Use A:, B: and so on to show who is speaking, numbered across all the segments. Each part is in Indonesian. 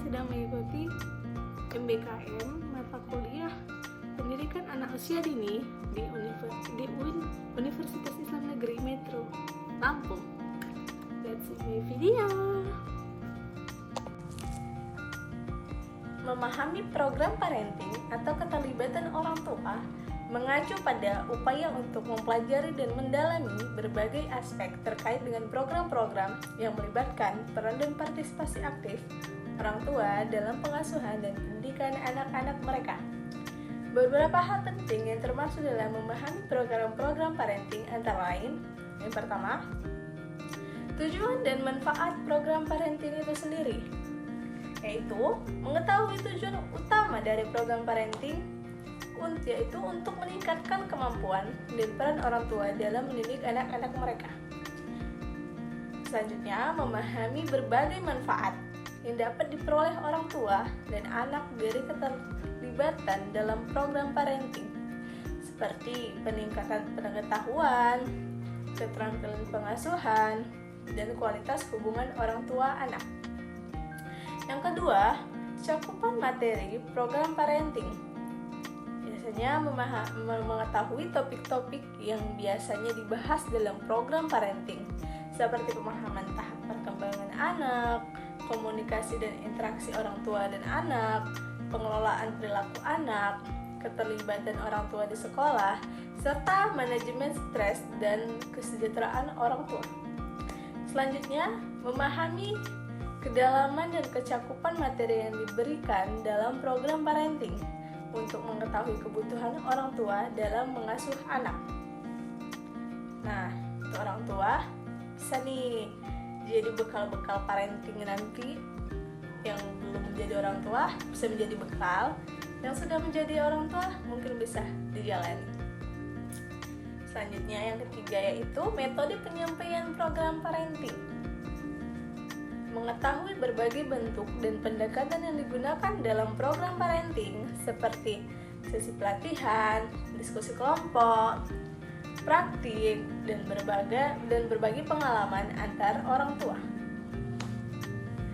A: sedang mengikuti MBKM mata kuliah Pendidikan Anak Usia Dini di Universitas Islam Negeri Metro Lampung. Let's see my video. Memahami program parenting atau keterlibatan orang tua mengacu pada upaya untuk mempelajari dan mendalami berbagai aspek terkait dengan program-program yang melibatkan peran dan partisipasi aktif orang tua dalam pengasuhan dan pendidikan anak-anak mereka. Beberapa hal penting yang termasuk dalam memahami program-program parenting antara lain: yang pertama, tujuan dan manfaat program parenting itu sendiri, yaitu mengetahui tujuan utama dari program parenting, yaitu untuk meningkatkan kemampuan dan peran orang tua dalam mendidik anak-anak mereka. Selanjutnya, memahami berbagai manfaat yang dapat diperoleh orang tua dan anak dari keterlibatan dalam program parenting, seperti peningkatan pengetahuan, keterampilan pengasuhan, dan kualitas hubungan orang tua anak. Yang kedua, cakupan materi program parenting. Biasanya mengetahui topik-topik yang biasanya dibahas dalam program parenting, seperti pemahaman tahap perkembangan anak, komunikasi dan interaksi orang tua dan anak, pengelolaan perilaku anak, keterlibatan orang tua di sekolah, serta manajemen stres dan kesejahteraan orang tua. Selanjutnya, memahami kedalaman dan kecakupan materi yang diberikan dalam program parenting untuk mengetahui kebutuhan orang tua dalam mengasuh anak. Nah, untuk orang tua bisa nih jadi bekal-bekal parenting nanti. Yang belum menjadi orang tua bisa menjadi bekal, yang sudah menjadi orang tua mungkin bisa dijalani. Selanjutnya yang ketiga yaitu metode penyampaian program parenting. Mengetahui berbagai bentuk dan pendekatan yang digunakan dalam program parenting seperti sesi pelatihan, diskusi kelompok, praktik, dan berbagi pengalaman antar orang tua.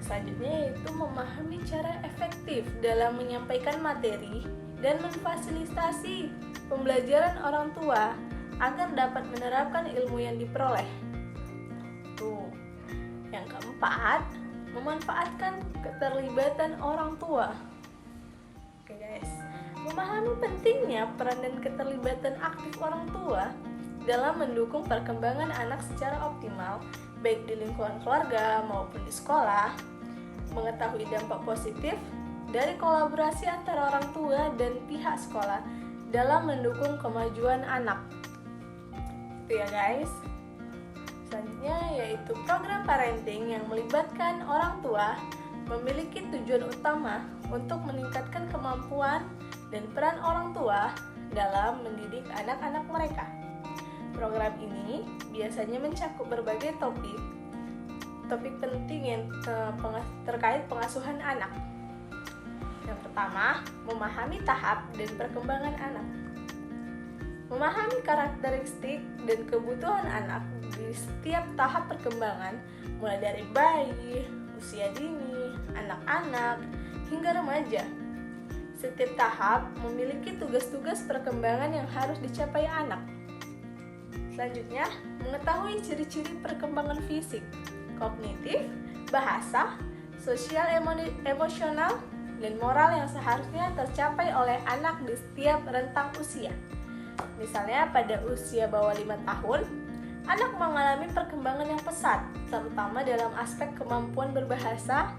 A: Selanjutnya yaitu memahami cara efektif dalam menyampaikan materi dan memfasilitasi pembelajaran orang tua agar dapat menerapkan ilmu yang diperoleh. Yang keempat, memanfaatkan keterlibatan orang tua. Oke guys, memahami pentingnya peran dan keterlibatan aktif orang tua dalam mendukung perkembangan anak secara optimal, baik di lingkungan keluarga maupun di sekolah. Mengetahui dampak positif dari kolaborasi antara orang tua dan pihak sekolah dalam mendukung kemajuan anak. Itu ya guys. Selanjutnya yaitu program parenting yang melibatkan orang tua memiliki tujuan utama untuk meningkatkan kemampuan dan peran orang tua dalam mendidik anak-anak mereka. Program ini biasanya mencakup berbagai topik penting yang terkait pengasuhan anak. Yang pertama, memahami tahap dan perkembangan anak. Memahami karakteristik dan kebutuhan anak di setiap tahap perkembangan, mulai dari bayi, usia dini, anak-anak, hingga remaja. Setiap tahap memiliki tugas-tugas perkembangan yang harus dicapai anak. Selanjutnya, mengetahui ciri-ciri perkembangan fisik, kognitif, bahasa, sosial, emosional, dan moral yang seharusnya tercapai oleh anak di setiap rentang usia. Misalnya pada usia bawah 5 tahun, anak mengalami perkembangan yang pesat, terutama dalam aspek kemampuan berbahasa,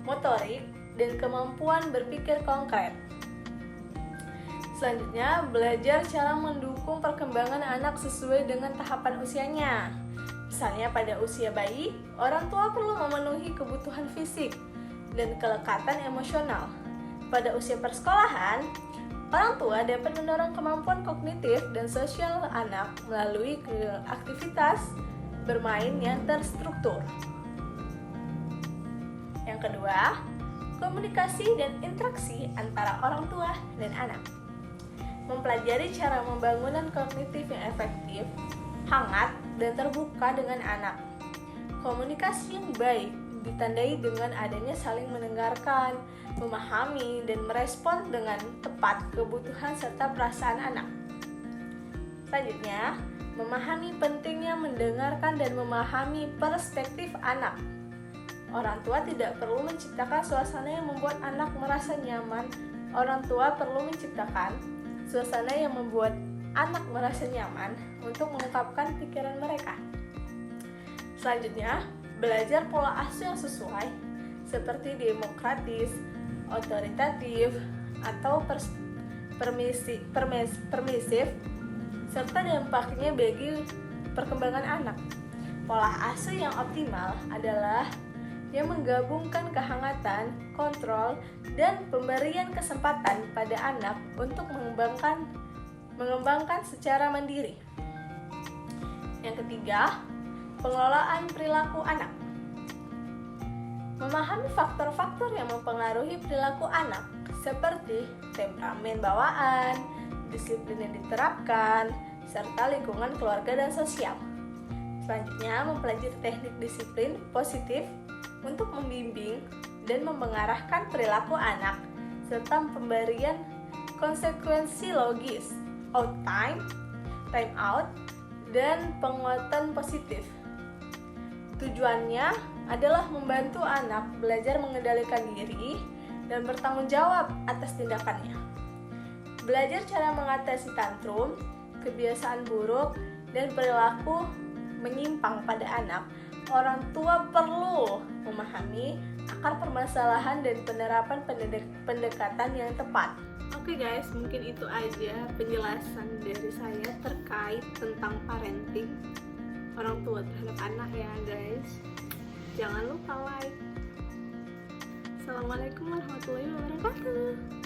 A: motorik, dan kemampuan berpikir konkret. Selanjutnya, belajar cara mendukung perkembangan anak sesuai dengan tahapan usianya. Misalnya pada usia bayi, orang tua perlu memenuhi kebutuhan fisik dan kelekatan emosional. Pada usia persekolahan, orang tua dapat mendorong kemampuan kognitif dan sosial anak melalui aktivitas bermain yang terstruktur. Yang kedua, komunikasi dan interaksi antara orang tua dan anak. Mempelajari cara pembangunan kognitif yang efektif, hangat, dan terbuka dengan anak. Komunikasi yang baik ditandai dengan adanya saling mendengarkan, memahami, dan merespon dengan tepat kebutuhan serta perasaan anak. Selanjutnya, memahami pentingnya mendengarkan dan memahami perspektif anak. Orang tua tidak perlu menciptakan suasana yang membuat anak merasa nyaman. Orang tua perlu menciptakan suasana yang membuat anak merasa nyaman untuk mengungkapkan pikiran mereka. Selanjutnya, belajar pola asuh yang sesuai, seperti demokratis, otoritatif, atau permisif, serta dampaknya bagi perkembangan anak. Pola asuh yang optimal adalah yang menggabungkan kehangatan, kontrol, dan pemberian kesempatan pada anak untuk mengembangkan secara mandiri. Yang ketiga, pengelolaan perilaku anak. Memahami faktor-faktor yang mempengaruhi perilaku anak, seperti temperamen bawaan, disiplin yang diterapkan, serta lingkungan keluarga dan sosial. Selanjutnya, mempelajari teknik disiplin positif untuk membimbing dan mengarahkan perilaku anak, serta pemberian konsekuensi logis, out time out, dan penguatan positif. Tujuannya adalah membantu anak belajar mengendalikan diri dan bertanggung jawab atas tindakannya. Belajar cara mengatasi tantrum, kebiasaan buruk, dan perilaku menyimpang pada anak. Orang tua perlu memahami akar permasalahan dan penerapan pendekatan yang tepat. Oke guys, mungkin itu aja penjelasan dari saya terkait tentang parenting orang tua terhadap anak ya guys. Jangan lupa like. Assalamualaikum warahmatullahi wabarakatuh.